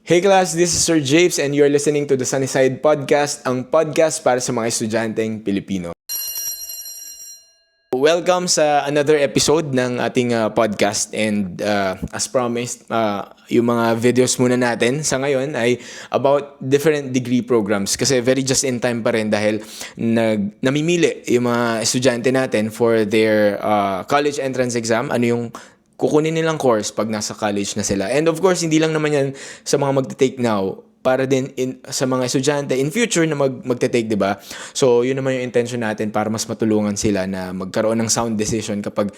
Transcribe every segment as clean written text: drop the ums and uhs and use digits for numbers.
Hey class, this is Sir Japes and you're listening to the Sunnyside Podcast, ang podcast para sa mga estudyanteng Pilipino. Welcome sa another episode ng ating podcast and as promised, yung mga videos muna natin sa ngayon ay about different degree programs kasi very just in time pa rin dahil namimili yung mga estudyante natin for their college entrance exam, ano yung kukunin nilang course pag nasa college na sila. And of course, hindi lang naman yan sa mga magte-take now, para din sa mga estudyante in future na magte-take, 'di ba? So, yun naman yung intention natin para mas matulungan sila na magkaroon ng sound decision kapag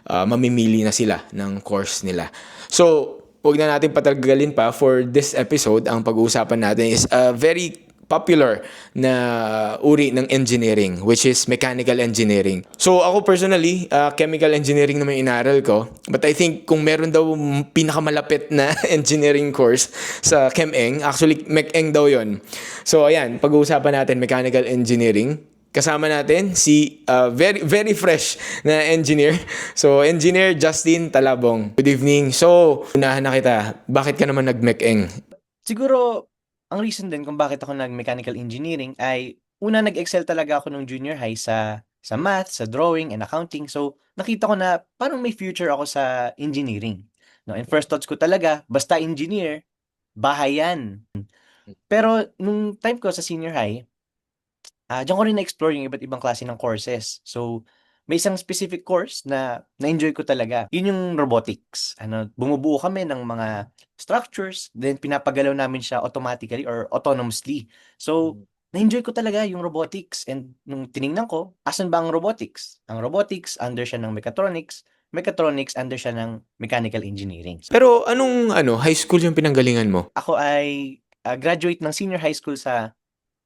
mamimili na sila ng course nila. So, huwag na natin patagalin pa. For this episode, ang pag-uusapan natin is a very popular na uri ng engineering, which is mechanical engineering. So ako personally, chemical engineering naman inaral ko. But I think kung meron daw pinakamalapit na engineering course sa ChemEng, actually MECEng daw yon. So ayan, pag-uusapan natin mechanical engineering. Kasama natin si very fresh na engineer. So Engineer Justin Talabong. Good evening. So unahan na kita. Bakit ka naman nag-MECEng? Siguro, ang reason din kung bakit ako nag-mechanical engineering ay una nag-excel talaga ako nung junior high sa math, sa drawing, and accounting. So, nakita ko na parang may future ako sa engineering. No, and first thoughts ko talaga, basta engineer, bahay yan. Pero nung time ko sa senior high, diyan ko rin na-explore yung iba't ibang klase ng courses. So, may isang specific course na na-enjoy ko talaga. Yun yung robotics. Bumubuo kami ng mga structures, then pinapagalaw namin siya automatically or autonomously. So, na-enjoy ko talaga yung robotics. And nung tiningnan ko, asan ba ang robotics? Ang robotics, under siya ng mechatronics. Mechatronics, under siya ng mechanical engineering. Pero anong high school yung pinanggalingan mo? Ako ay graduate ng senior high school sa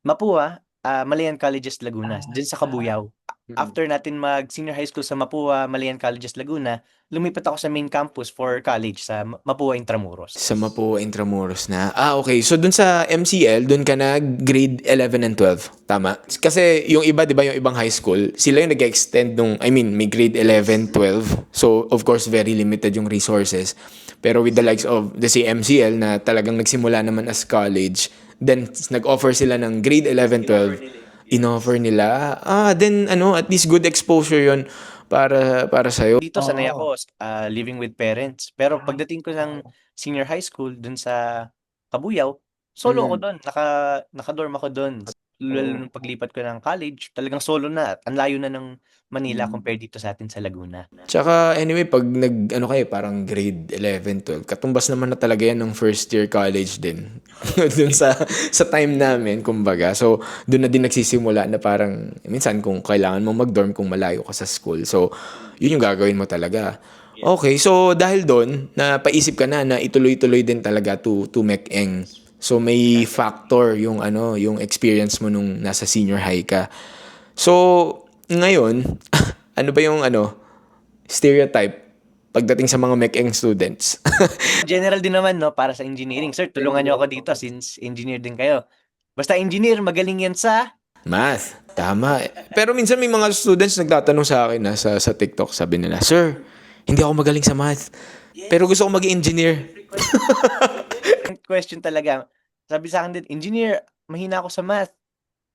Mapua, Malayan Colleges, Laguna, dyan sa Kabuyao. After natin mag-senior high school sa Mapua, Malayan Colleges, Laguna, lumipat ako sa main campus for college sa Mapua Intramuros. Sa Mapua Intramuros na. Okay. So, dun sa MCL, dun ka na grade 11 and 12. Tama? Kasi yung iba, di ba, yung ibang high school, sila yung nag-extend may grade 11, 12. So, of course, very limited yung resources. Pero with the likes of the MCL na talagang nagsimula naman as college, then nag-offer sila ng grade 11, 12. In-offer nila. Then at least good exposure yon para sa'yo. Dito sanay ako living with parents. Pero pagdating ko ng senior high school dun sa Kabuyao, solo ako doon. Naka-dorm ako doon. Lalo nung paglipat ko ng college, talagang solo na. Ang layo na ng Manila compared dito sa atin sa Laguna. Tsaka anyway, pag kayo, parang grade 11, 12, katumbas naman na talaga yan ng first year college din. Dun sa time namin, kumbaga. So, dun na din nagsisimula na parang, minsan kung kailangan mo mag-dorm kung malayo ka sa school. So, yun yung gagawin mo talaga. Okay, so dahil doon, napaisip ka na ituloy-tuloy din talaga to MECEng. So may factor yung yung experience mo nung nasa senior high ka. So ngayon, ano ba yung stereotype pagdating sa mga MECEng students? General din naman para sa engineering. Sir, tulungan niyo ako dito since engineer din kayo. Basta engineer, magaling yan sa Math. Tama. Pero minsan may mga students nagtatanong sa akin sa TikTok, sabi nila, "Sir, hindi ako magaling sa math. Pero gusto ko maging engineer." question talaga. Sabi sa akin din, engineer, mahina ako sa math.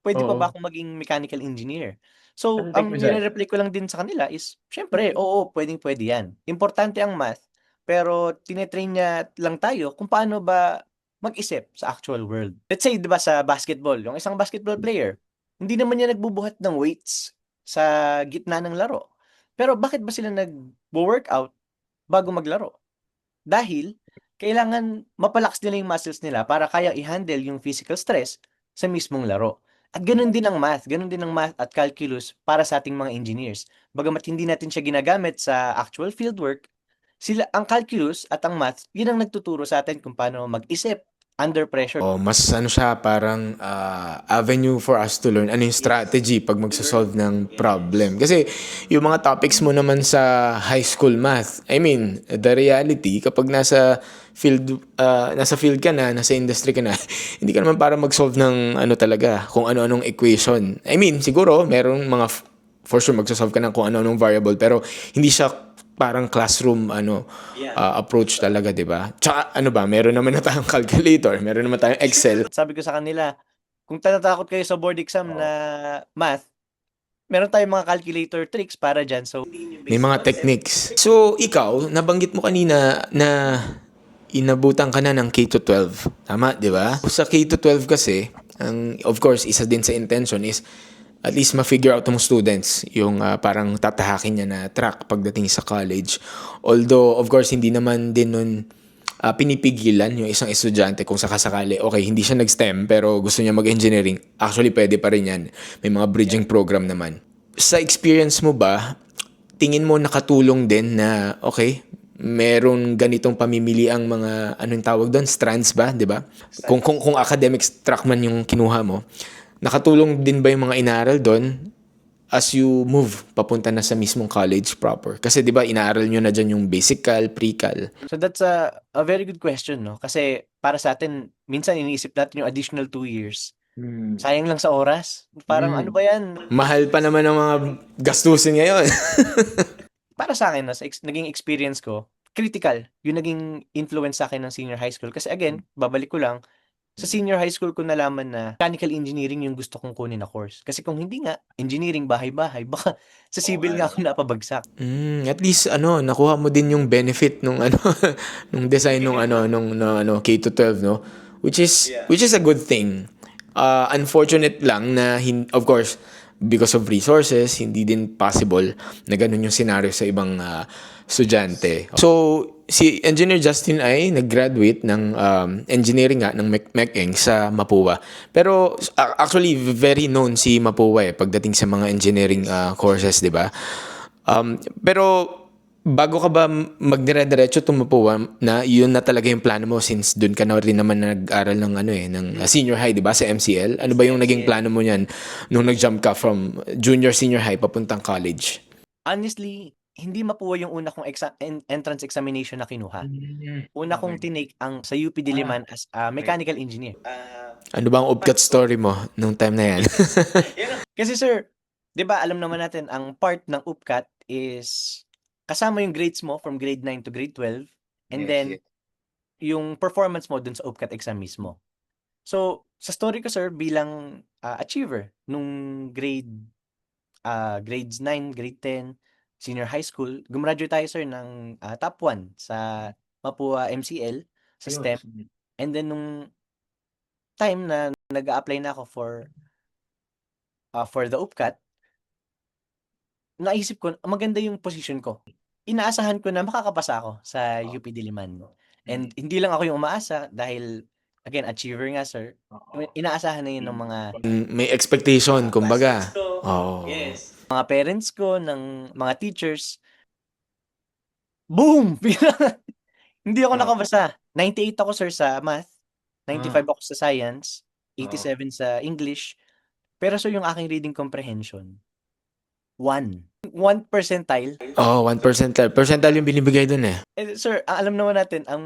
Pwede pa ba akong maging mechanical engineer? So, ang nire-reply ko lang din sa kanila is, syempre, oo, pwedeng-pwede yan. Importante ang math, pero tinetrain niya lang tayo kung paano ba mag-isip sa actual world. Let's say, di ba sa basketball, yung isang basketball player, hindi naman niya nagbubuhat ng weights sa gitna ng laro. Pero bakit ba sila nag-workout bago maglaro? Dahil kailangan mapalakas nila yung muscles nila para kaya i-handle yung physical stress sa mismong laro. At ganun din ang math at calculus para sa ating mga engineers. Bagamat hindi natin siya ginagamit sa actual fieldwork, ang calculus at ang math, yun ang nagtuturo sa atin kung paano mag-isip under pressure. Mas siya parang avenue for us to learn. Ano yung strategy pag magsasolve ng problem. Kasi yung mga topics mo naman sa high school math, I mean, the reality, kapag nasa field ka na, nasa industry ka na, hindi ka naman para mag-solve ng talaga, kung ano-anong equation. I mean, siguro, merong mga, for sure, magsasolve ka ng kung ano-anong variable, pero hindi siya parang classroom Yeah. approach talaga, 'di ba? Tsaka ano ba, meron naman na tayong calculator, meron naman tayong Excel. Sabi ko sa kanila, kung natatakot kayo sa board exam na math, meron tayong mga calculator tricks para diyan. So, May mga techniques. So, ikaw, nabanggit mo kanina na inabutan ka na ng K to 12. Tama, di ba? Sa K to 12 kasi, of course, isa din sa intention is at least ma-figure out ng students yung parang tatahakin niya na track pagdating sa college. Although, of course, hindi naman din nun pinipigilan yung isang estudyante kung sakasakali, okay, hindi siya nag-STEM pero gusto niya mag-engineering. Actually, pwede pa rin yan. May mga bridging program naman. Sa experience mo ba, tingin mo nakatulong din na, okay, meron ganitong pamimili ang mga, anong tawag doon, strands ba, di ba? Kung academic track man yung kinuha mo, nakatulong din ba yung mga inaaral doon as you move papunta na sa mismong college proper? Kasi di ba inaaral nyo na dyan yung basic cal, pre-cal. So that's a very good question, no? Kasi para sa atin, minsan iniisip natin yung additional 2 years. Sayang lang sa oras. Parang ano ba yan? Mahal pa naman ang mga gastusin ngayon. Para sa akin, sa naging experience ko, critical yung naging influence sa akin ng senior high school. Kasi again, babalik ko lang, sa senior high school ko nalaman na mechanical engineering yung gusto kong kunin na course. Kasi kung hindi nga, engineering bahay-bahay, baka sa civil nga ako napabagsak. At least nakuha mo din yung benefit nung nung design nung K to 12, no? Which is a good thing. Unfortunate lang na of course because of resources hindi din possible na ganun yung scenario sa ibang estudyante. So si Engineer Justin ay nag-graduate ng engineering nga ng MECEng sa Mapua. Pero actually very known si Mapua pagdating sa mga engineering courses, 'di ba? Pero bago ka ba magdire-diretso tumupuan na yun na talaga yung plano mo since doon ka na rin naman nag-aral ng ng senior high, 'di ba, sa MCL? Ano ba yung naging plano mo niyan nung nag-jump ka from junior senior high papuntang college? Honestly, hindi Mapua yung una kong entrance examination na kinuha. Una kong tinake ang sa UP Diliman as a mechanical engineer. Ano ba ang upcut story mo nung time na yan? Kasi sir, 'di ba alam naman natin ang part ng UPCAT is kasama yung grades mo from grade 9 to grade 12 and then yung performance mo dun sa UPCAT exam mismo. So, sa story ko sir bilang achiever nung grades 9, grade 10, senior high school, gumraduate tayo sir ng top 1 sa Mapua MCL sa STEM. And then nung time na nag-a-apply na ako for the UPCAT, naisip ko maganda yung position ko. Inaasahan ko na makakapasa ako sa UP Diliman. And hindi lang ako yung umaasa dahil again, achiever nga sir. Inaasahan na yun ng mga May expectation, kumbaga. Oh. mga parents ko, ng mga teachers. Boom! Hindi ako nakabasa. 98 ako sir sa math, 95 ako sa science, 87 sa English. Pero sir, yung aking reading comprehension, 1. 1 percentile. Oh, 1 percentile. Percentile yung binibigay dun eh. Sir, alam naman natin, ang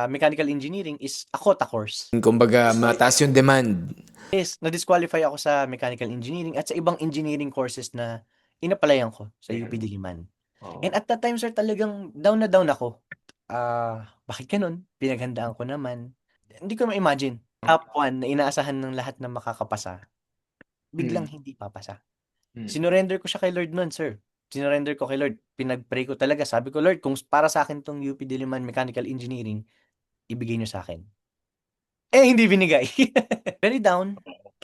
mechanical engineering is a quota course. Kumbaga, mataas yung demand. Yes, na-disqualify ako sa mechanical engineering at sa ibang engineering courses na inapalayan ko sa UP Diliman. And at that time, sir, talagang down na down ako. Bakit ganun? Pinaghandaan ko naman. Hindi ko ma-imagine. Top 1 na inaasahan ng lahat na makakapasa, biglang hindi papasa. Sinurrender ko siya kay Lord nun, sir. Sinurrender ko kay Lord. Pinag-pray ko talaga. Sabi ko, Lord, kung para sa akin tong UP Diliman Mechanical Engineering, ibigay niyo sa akin. Eh, hindi binigay. Very down.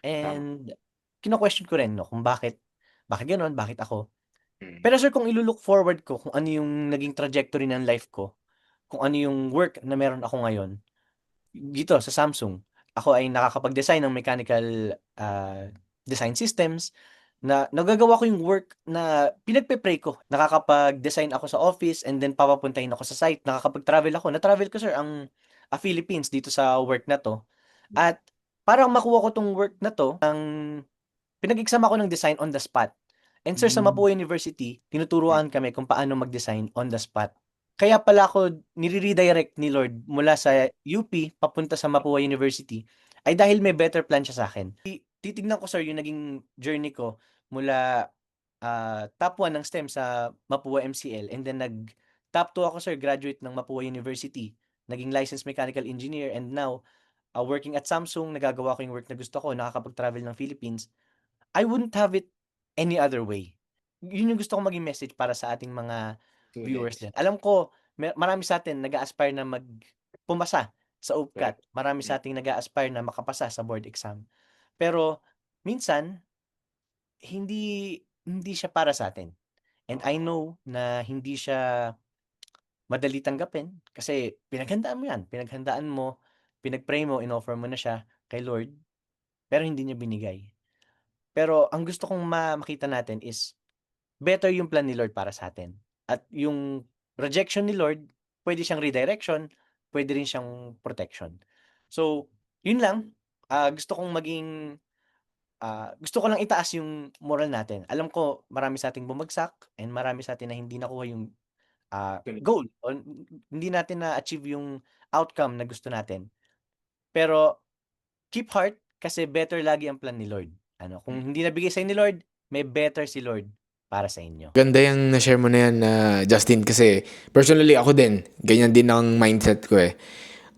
And kino-question ko rin, no, kung bakit ganun, bakit ako. Pero sir, kung ilulook forward ko, kung ano yung naging trajectory ng life ko, kung ano yung work na meron ako ngayon, dito sa Samsung, ako ay nakakapag-design ng mechanical design systems, na nagagawa ko yung work na pinagpe-pray ko. Nakakapag-design ako sa office and then papapuntahin ako sa site. Nakakapag-travel ako. Na-travel ko sir ang Philippines dito sa work na to. At parang makuha ko tong work na to, pinag-exam ako ng design on the spot. And sir, sa Mapua University, tinuturuan kami kung paano mag-design on the spot. Kaya pala ako nire-redirect ni Lord mula sa UP papunta sa Mapua University ay dahil may better plan siya sa akin. Titignan ko sir yung naging journey ko mula top 1 ng STEM sa Mapua MCL, and then top 2 ako, sir, graduate ng Mapua University. Naging licensed mechanical engineer, and now working at Samsung, nagagawa ko yung work na gusto ko, nakakapag-travel ng Philippines. I wouldn't have it any other way. Yun yung gusto kong maging message para sa ating mga viewers din. Alam ko, marami sa atin nag-a-aspire na pumasa sa UPCAT. Marami sa ating nag-a-aspire na makapasa sa board exam. Pero minsan, hindi siya para sa atin. And I know na hindi siya madali tanggapin kasi pinaghandaan mo yan. Pinaghandaan mo, pinag-pray mo, in-offer mo na siya kay Lord, pero hindi niya binigay. Pero ang gusto kong makita natin is better yung plan ni Lord para sa atin. At yung rejection ni Lord, pwede siyang redirection, pwede rin siyang protection. So, yun lang. Gusto kong gusto ko lang itaas yung moral natin. Alam ko marami sa ating bumagsak and marami sa atin na hindi nakuha yung goal o hindi natin na-achieve yung outcome na gusto natin. Pero keep heart kasi better lagi ang plan ni Lord. Kung hindi nabigay sa'yo ni Lord, may better si Lord para sa inyo. Ganda yung na-share mo na yan, Justin, kasi personally ako din, ganyan din ang mindset ko eh.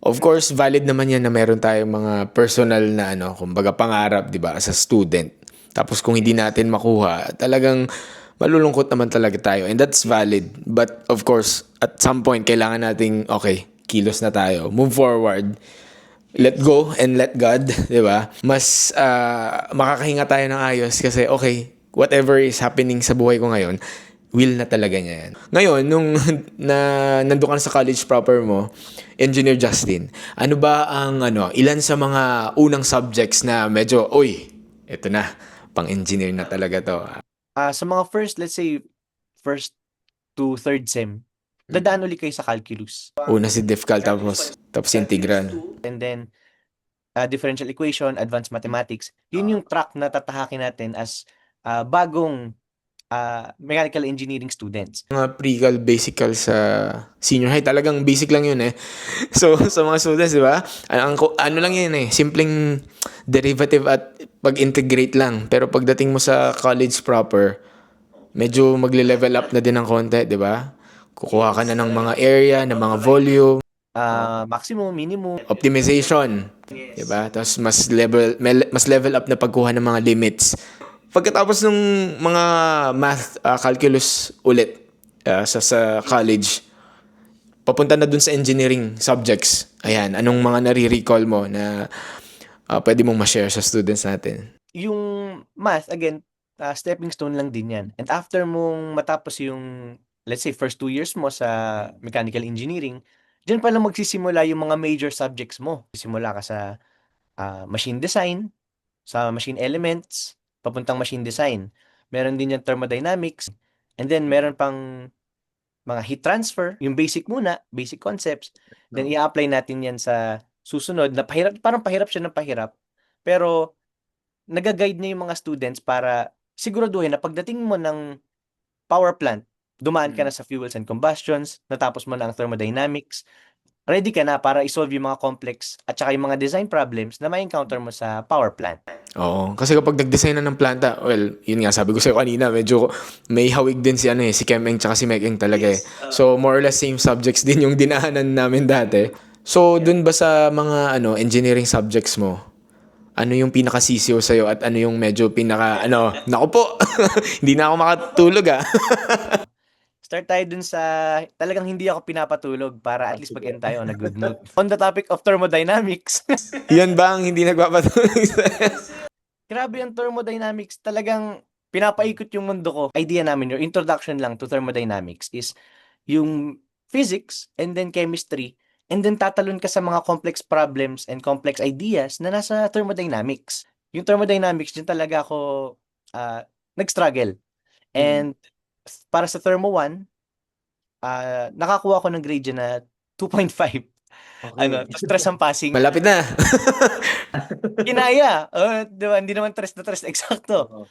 Of course, valid naman yan na meron tayong mga personal na kumbaga pangarap, 'di ba, as a student. Tapos kung hindi natin makuha, talagang malulungkot naman talaga tayo, and that's valid. But of course, at some point kailangan nating okay, kilos na tayo, move forward. Let go and let God, 'di ba? Mas makakahinga tayo ng ayos kasi okay, whatever is happening sa buhay ko ngayon, will na talaga niya yan. Ngayon, nung nandun ka na sa college proper mo, Engineer Justin, ano ba ang ilan sa mga unang subjects na medyo, eto na, pang-engineer na talaga to. Sa mga let's say, first to third sem, dadaan ulit kayo sa calculus. Una si DeFcal, tapos integral. And then, differential equation, advanced mathematics, yun yung track na tatahakin natin as bagong mechanical engineering students. Mga pre-cal, basic-cal sa senior high, talagang basic lang yun eh. So, sa mga students, di ba? Ano lang yun eh, simpleng derivative at pag-integrate lang. Pero pagdating mo sa college proper, medyo magle-level up na din ng konti, di ba? Kukuha ka na ng mga area, ng mga volume, maximum, minimum, optimization, di ba? Tapos mas level up na pagkuha ng mga limits. Pagkatapos ng mga math, calculus ulit sa college, papunta na dun sa engineering subjects. Ayan, anong mga nare-recall mo na pwede mong ma-share sa students natin? Yung math, again, stepping stone lang din yan. And after mong matapos yung, let's say, first 2 years mo sa mechanical engineering, dyan pa lang magsisimula yung mga major subjects mo. Simula ka sa machine design, sa machine elements, papuntang machine design. Meron din yung thermodynamics, and then meron pang mga heat transfer, yung basic muna, basic concepts. Then i-apply natin yan sa susunod na parang pahirap siya ng pahirap. Pero nag-guide niya yung mga students para siguraduhin na pagdating mo ng power plant, dumaan ka na sa fuels and combustions, natapos mo na ang thermodynamics, ready ka na para isolve yung mga complex at saka yung mga design problems na ma-encounter mo sa power plant. Oo, kasi kapag nag-design na ng planta, well, yun nga, sabi ko sa'yo kanina, medyo may hawig din si Kemeng tsaka si Mekeng talaga eh. So, more or less same subjects din yung dinahanan namin dati. So, dun ba sa mga engineering subjects mo, ano yung pinaka-sisiyo sa'yo at ano yung medyo naku po, hindi na ako makatulog Start tayo dun sa talagang hindi ako pinapatulog para at least mag-end tayo on a good note. On the topic of thermodynamics. Yan ba ang hindi nagpapatulog sa'yo? Grabe ang thermodynamics. Talagang pinapaikot yung mundo ko. Idea namin, your introduction lang to thermodynamics is yung physics and then chemistry, and then tatalon ka sa mga complex problems and complex ideas na nasa thermodynamics. Yung thermodynamics, dyan talaga ako nag-struggle. And para sa Thermo 1, nakakuha ko ng grade dyan na 2.5. Stress ang passing. Malapit na. Kinaya. Diba? Hindi naman tres na tres eksakto.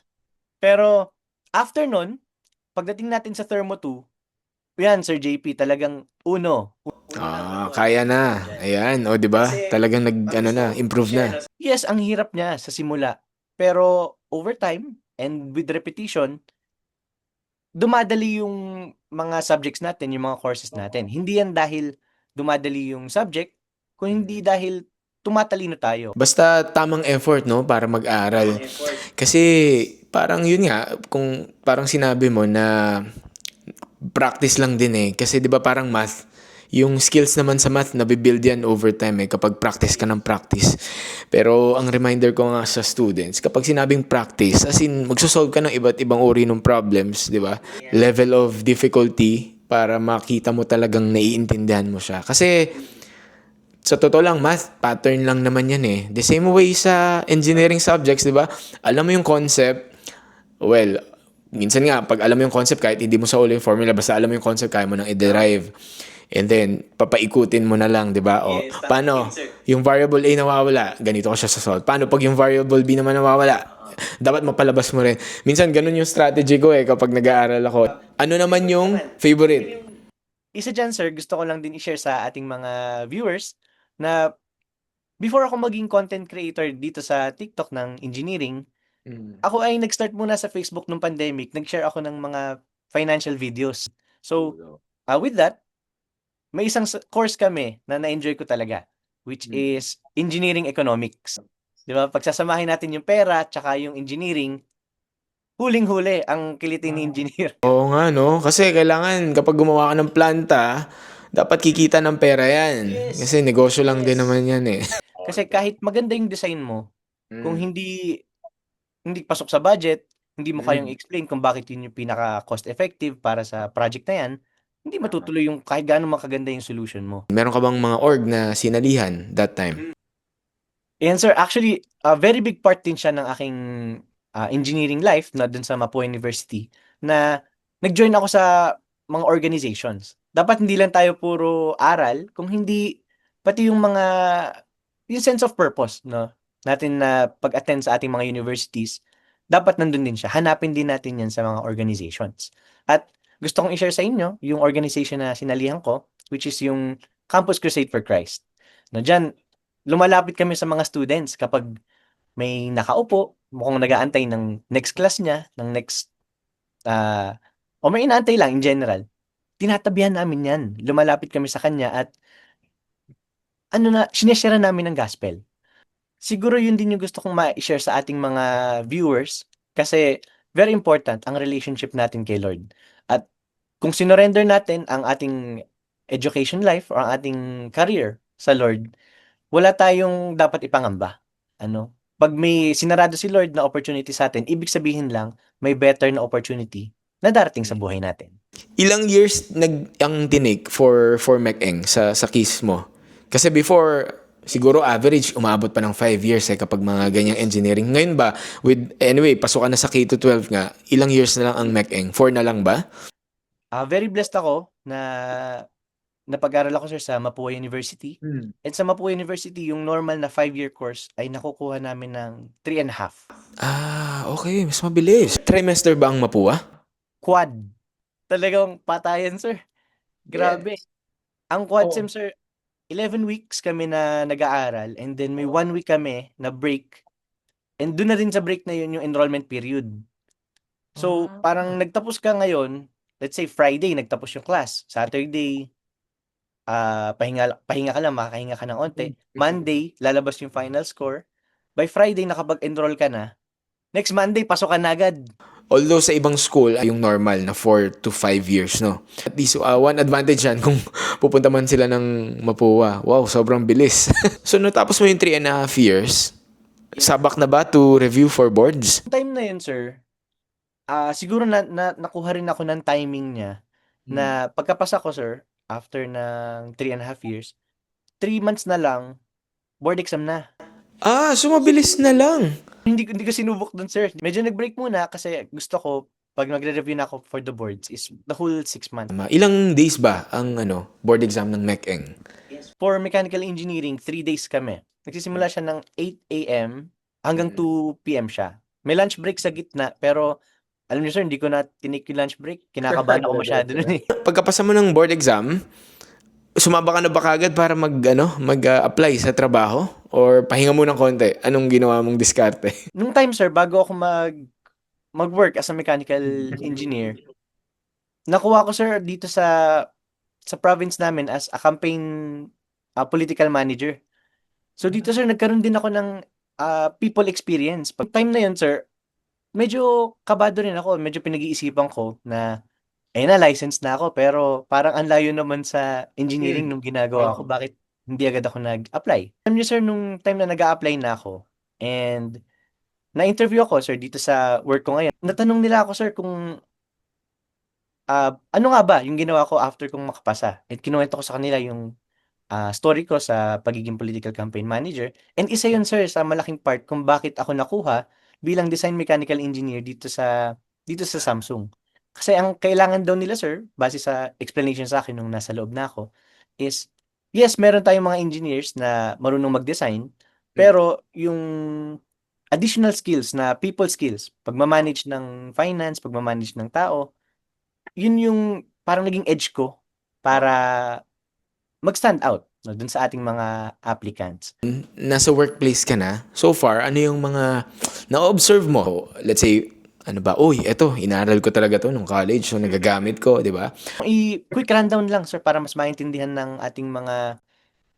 Pero, after nun, pagdating natin sa Thermo 2, yan, Sir JP, talagang uno. Kaya na. Ayan, di ba? Talagang improve na. Yes, ang hirap niya sa simula. Pero, over time, and with repetition, dumadali yung mga subjects natin, yung mga courses natin. Hindi yan dahil dumadali yung subject, kung hindi dahil tumatalino tayo. Basta tamang effort, no, para mag-aral. Kasi parang yun nga, kung parang sinabi mo na practice lang din eh. Kasi 'di ba parang math, yung skills naman sa math nabibuild yan over time eh kapag practice ka ng practice. Pero ang reminder ko nga sa students, kapag sinabing practice, as in magsosolve ka ng iba't ibang uri ng problems, 'di ba? Level of difficulty para makita mo talagang naiintindihan mo siya. Kasi sa totoo lang, math, pattern lang naman yan eh. The same way sa engineering subjects, di ba? Alam mo yung concept, well, minsan nga, pag alam mo yung concept, kahit hindi mo sa ulo yung formula, basta alam mo yung concept, kaya mo nang i-derive. And then, papaikutin mo na lang, di ba? O, paano? Yung variable A nawawala, ganito ko siya sa solve. Paano pag yung variable B naman nawawala? Dapat mapalabas mo rin. Minsan, ganun yung strategy ko eh kapag nag-aaral ako. Ano naman yung favorite? Isa dyan, sir, gusto ko lang din i-share sa ating mga viewers na before ako maging content creator dito sa TikTok ng engineering, ako ay nag-start muna sa Facebook nung pandemic. Nag-share ako ng mga financial videos. So, with that, may isang course kami na na-enjoy ko talaga, which is engineering economics. Di ba? Pagsasamahin natin yung pera tsaka yung engineering, huling-huli ang kilitin ni engineer. Oo nga, no? Kasi kailangan kapag gumawa ka ng planta, dapat kikita ng pera yan. Kasi negosyo lang din naman yan eh. Kasi kahit maganda yung design mo, kung hindi pasok sa budget, hindi mo kayang explain kung bakit yun yung pinaka cost effective para sa project na yan, hindi matutuloy yung kahit gaano makaganda yung solution mo. Meron ka bang mga org na sinalihan that time? Yan sir, actually, a very big part din siya ng aking engineering life na dun sa Mapua University na nag-join ako sa mga organizations. Dapat hindi lang tayo puro aral, kung hindi pati yung sense of purpose, no? Natin na pag-attend sa ating mga universities, dapat nandun din siya. Hanapin din natin yan sa mga organizations. At gusto kong i-share sa inyo yung organization na sinalihan ko, which is yung Campus Crusade for Christ. Na dyan, lumalapit kami sa mga students kapag may nakaupo, mukhang nag-aantay ng next class niya, ng next, o may inaantay lang in general. Tinatabihan namin yan. Lumalapit kami sa kanya at sineshare namin ng gospel. Siguro yun din yung gusto kong ma-share sa ating mga viewers kasi very important ang relationship natin kay Lord. At kung sinorender natin ang ating education life or ang ating career sa Lord, wala tayong dapat ipangamba. Pag may sinarado si Lord na opportunity sa atin, ibig sabihin lang may better na opportunity na darating sa buhay natin. Ilang years ang tinik for MECEng sa case mo? Kasi before, siguro average, umabot pa ng 5 years eh kapag mga ganyang engineering. Ngayon ba, anyway, pasok ka na sa K-12 nga, ilang years na lang ang MECEng? 4 na lang ba? Very blessed ako na napag-aral ako sir sa Mapua University. And sa Mapua University, yung normal na 5-year course ay nakukuha namin ng 3.5. Okay. Mas mabilis. Trimester ba ang Mapua? Quad. Talagang patayan sir. Grabe. Ang quad sem sir, 11 weeks kami na nag-aaral and then may 1 week kami na break. And doon na rin sa break na yun yung enrollment period. So, parang nagtapos ka ngayon, let's say Friday, nagtapos yung class. Saturday, pahinga ka lang, makakahinga ka ng onte. Monday, lalabas yung final score. By Friday, nakapag-enroll ka na. Next Monday, pasok ka na agad. Although sa ibang school, yung normal na 4 to 5 years, no? At least, one advantage yan kung pupunta man sila ng Mapua. Wow, sobrang bilis. So, natapos mo yung 3.5 years, sabak na ba to review for boards? Time na yun, sir, siguro nakuha rin ako ng timing niya na pagkapasa ko, sir, after ng 3.5 years, 3 months na lang, board exam na. So mabilis na lang. Hindi ko sinubok dun, sir. Medyo nag-break muna kasi gusto ko, pag magre-review na ako for the boards, is the whole 6 months. Ilang days ba ang board exam ng MECEng? For mechanical engineering, 3 days kami. Nagsisimula siya ng 8 a.m. hanggang 2 p.m. siya. May lunch break sa gitna, pero alam niyo sir, hindi ko na tinake yung lunch break. Kinakabahan ako masyado nun eh. Pagkapasa mo ng board exam, sumaba ka na ba kagad para mag-apply sa trabaho? Or pahinga mo ng konti? Anong ginawa mong diskarte? Nung time sir, bago ako mag-work as a mechanical engineer, nakuha ko sir dito sa province namin as a campaign political manager. So dito sir nagkaroon din ako ng people experience. Pag time na yun sir, medyo kabado rin ako, medyo pinag-iisipan ko na na license na ako pero parang ang layo naman sa engineering nung ginagawa ko, Oo. bakit hindi agad ako nag-apply? Alam niyo sir, nung time na nag-a-apply na ako and na-interview ako sir dito sa work ko ngayon, natanong nila ako sir kung ano nga ba yung ginawa ko after kong makapasa. At kinuwento ko sa kanila yung story ko sa pagiging political campaign manager. And isa yun sir sa malaking part kung bakit ako nakuha bilang design mechanical engineer dito sa Samsung. Kasi ang kailangan daw nila sir, base sa explanation sa akin nung nasa loob na ako, is yes, meron tayong mga engineers na marunong mag-design, pero yung additional skills na people skills, pagmamanage ng finance, pagmamanage ng tao, yun yung parang naging edge ko para mag-stand out no, dun sa ating mga applicants. Nasa workplace ka na, so far, ano yung mga na-observe mo? Let's say, ano ba, uy, eto, inaral ko talaga to nung college, so nagagamit ko, di ba? Quick rundown lang, sir, para mas maintindihan ng ating mga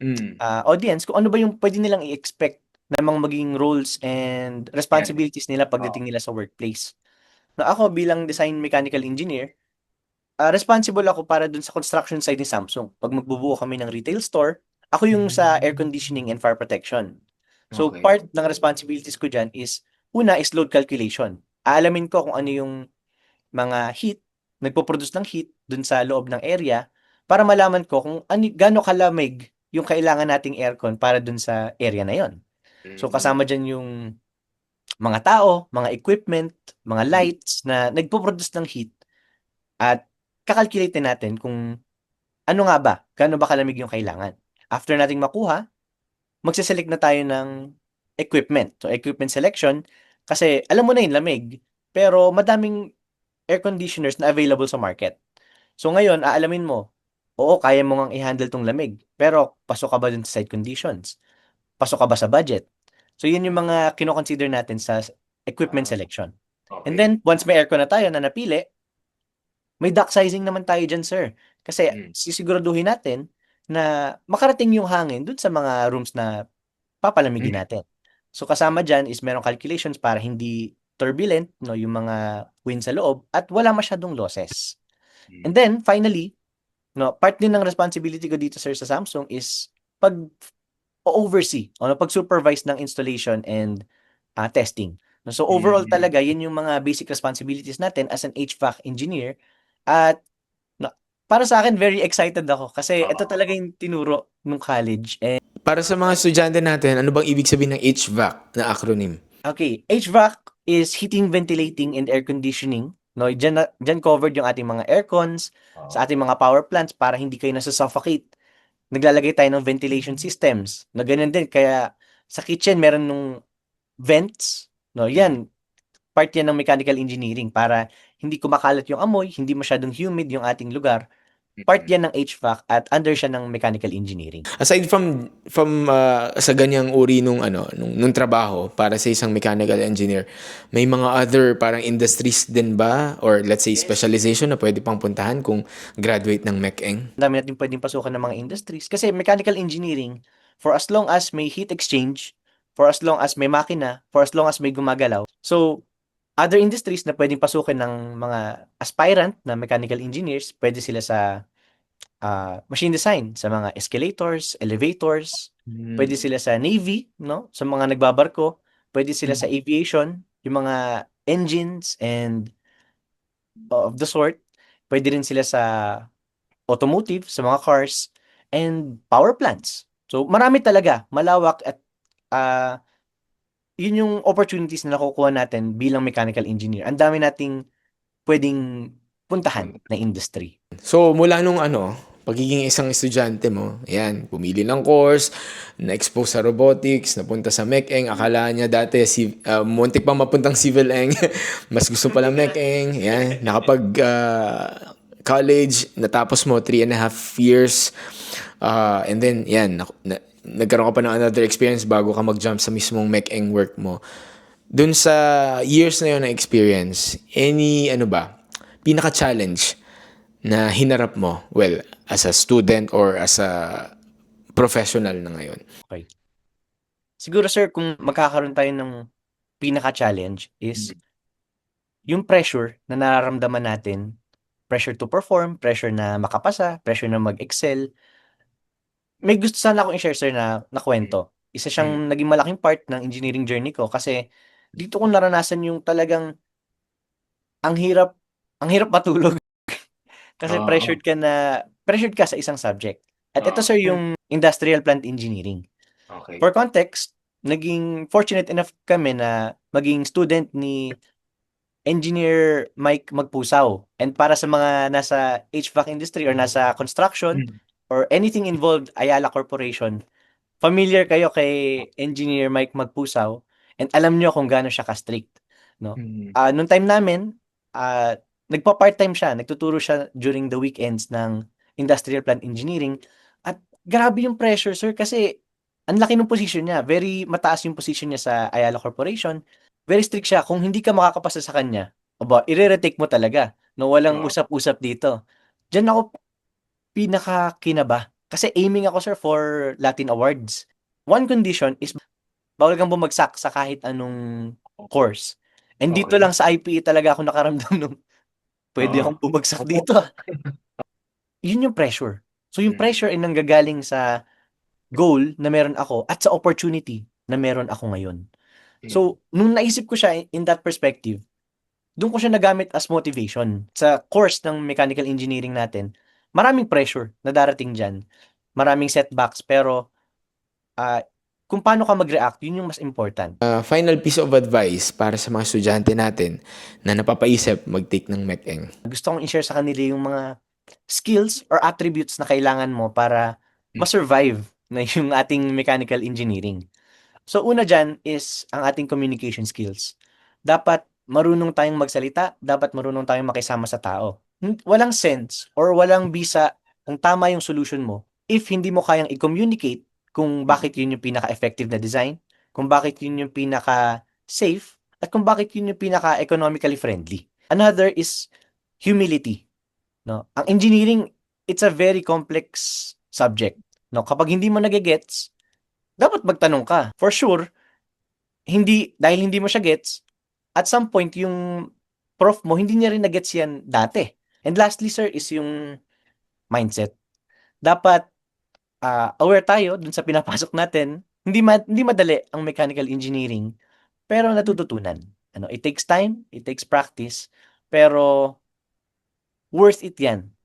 Mm. audience kung ano ba yung pwede nilang i-expect na mga maging roles and Yan. responsibilities nila pagdating nila sa workplace. Na ako bilang design mechanical engineer, responsible ako para dun sa construction side ni Samsung. Pag magbubuo kami ng retail store, ako yung sa air conditioning and fire protection. So, Okay. part ng responsibilities ko dyan is, una is load calculation. Aalamin ko kung ano yung mga heat, nagpo-produce ng heat dun sa loob ng area para malaman ko kung gaano kalamig yung kailangan nating aircon para dun sa area na yon. So, kasama dyan yung mga tao, mga equipment, mga lights na nagpo-produce ng heat at kakalculate natin kung ano nga ba, gaano ba kalamig yung kailangan. After nating makuha, magse-select na tayo ng equipment. So, equipment selection, kasi alam mo na yung lamig, pero madaming air conditioners na available sa market. So, ngayon, aalamin mo, oo, kaya mo ngang i-handle tong lamig, pero pasok ka ba dun sa site conditions? Pasok ka ba sa budget? So, yun yung mga kino-consider natin sa equipment selection. And Okay. then, once may aircon na tayo na napili, may dock sizing naman tayo dyan, sir. Kasi sisiguraduhin natin na makarating yung hangin dun sa mga rooms na papalamigin natin. So kasama dyan is merong calculations para hindi turbulent no, yung mga wind sa loob at wala masyadong losses. And then, finally, no, part din ng responsibility ko dito, sir, sa Samsung is pag-oversee, no, pag-supervise ng installation and testing. No, so overall talaga, yun yung mga basic responsibilities natin as an HVAC engineer. At no, para sa akin, very excited ako kasi ito talaga yung tinuro nung college. And Para sa mga estudyante natin, ano bang ibig sabihin ng HVAC na acronym? okay, HVAC is heating, ventilating, and air conditioning. No, dyan covered yung ating mga aircons, sa ating mga power plants para hindi kayo nasusuffocate. Naglalagay tayo ng ventilation systems. Na ganun din, kaya sa kitchen meron nung vents. No, yan, part yan ng mechanical engineering para hindi kumakalat yung amoy, hindi masyadong humid yung ating lugar. Part yan ng HVAC at under siya ng mechanical engineering. Aside from sa ganyang uri nung trabaho para sa isang mechanical engineer, may mga other parang industries din ba or let's say specialization na pwede pang puntahan kung graduate ng MECeng? Ang dami natin pwedeng pasukan ng mga industries. Kasi mechanical engineering, for as long as may heat exchange, for as long as may makina, for as long as may gumagalaw. So, other industries na pwedeng pasukin ng mga aspirant na mechanical engineers, pwede sila sa machine design, sa mga escalators, elevators, pwede sila sa Navy, no? Sa mga nagbabarko, pwede sila sa aviation, yung mga engines and of the sort. Pwede rin sila sa automotive, sa mga cars, and power plants. So, marami talaga, malawak at ah, yun yung opportunities na nakukuha natin bilang mechanical engineer. Ang dami nating pwedeng puntahan na industry. So mula nung pagiging isang estudyante mo, ayan, pumili ng course, na-expose sa robotics, napunta sa MECeng, akala niya dati muntik pang mapuntang civil eng, mas gusto pala MECeng, ayan, college, natapos mo 3.5 years, and then, yan, nagkaroon ka pa ng another experience bago ka mag-jump sa mismong MECeng work mo. Dun sa years na yun na experience, any, pinaka-challenge na hinarap mo? Well, as a student or as a professional na ngayon. Okay. Siguro sir, kung magkakaroon tayo ng pinaka-challenge is yung pressure na nararamdaman natin, pressure to perform, pressure na makapasa, pressure na mag-excel. May gusto sana akong i-share sir na kwento. Isa siyang naging malaking part ng engineering journey ko kasi dito ko naranasan yung talagang ang hirap matulog kasi pressured ka sa isang subject. At ito sir yung industrial plant engineering. Okay. For context, naging fortunate enough kami na maging student ni Engineer Mike Magpusaw. And para sa mga nasa HVAC industry or nasa construction or anything involved Ayala Corporation, familiar kayo kay Engineer Mike Magpusaw and alam nyo kung gaano siya ka-strict, no? Nung time namin, nagpa-part-time siya, nagtuturo siya during the weekends ng industrial plant engineering at grabe yung pressure, sir, kasi ang laki ng position niya. Very mataas yung position niya sa Ayala Corporation. Very strict siya. Kung hindi ka makakapasa sa kanya, ire-retake mo talaga. No, walang usap-usap dito. Diyan ako pinakakinaba. Kasi aiming ako, sir, for Latin Awards. One condition is bawal kang bumagsak sa kahit anong course. And dito lang sa IPE talaga ako nakaramdam nung pwede akong bumagsak dito. Yun yung pressure. So yung pressure ay nanggagaling sa goal na meron ako at sa opportunity na meron ako ngayon. So, nung naisip ko siya in that perspective, doon ko siya nagamit as motivation. Sa course ng mechanical engineering natin, maraming pressure na darating dyan. Maraming setbacks, pero kung paano ka mag-react, yun yung mas important. Final piece of advice para sa mga estudyante natin na napapaisip mag-take ng MECEng. Gusto kong i-share sa kanila yung mga skills or attributes na kailangan mo para ma-survive na yung ating mechanical engineering. So, una dyan is ang ating communication skills. Dapat marunong tayong magsalita, dapat marunong tayong makisama sa tao. Walang sense or walang bisa kung tama yung solution mo if hindi mo kayang i-communicate kung bakit yun yung pinaka-effective na design, kung bakit yun yung pinaka-safe, at kung bakit yun yung pinaka-economically friendly. Another is humility. No? Ang engineering, it's a very complex subject. No? Kapag hindi mo nagigets, dapat magtanong ka. For sure, dahil hindi mo siya gets, at some point, yung prof mo, hindi niya rin na-gets yan dati. And lastly, sir, is yung mindset. Dapat aware tayo dun sa pinapasok natin. Hindi madali ang mechanical engineering, pero natututunan. It takes time, it takes practice, pero worth it yan.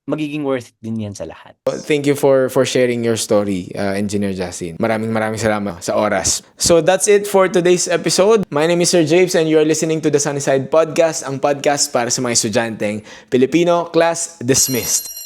Magiging worth it din yan sa lahat. Thank you for sharing your story, Engineer Justin. Maraming salamat sa oras. So that's it for today's episode. My name is Sir James and you are listening to the Sunnyside Podcast, ang podcast para sa mga estudyanteng Pilipino. Class dismissed.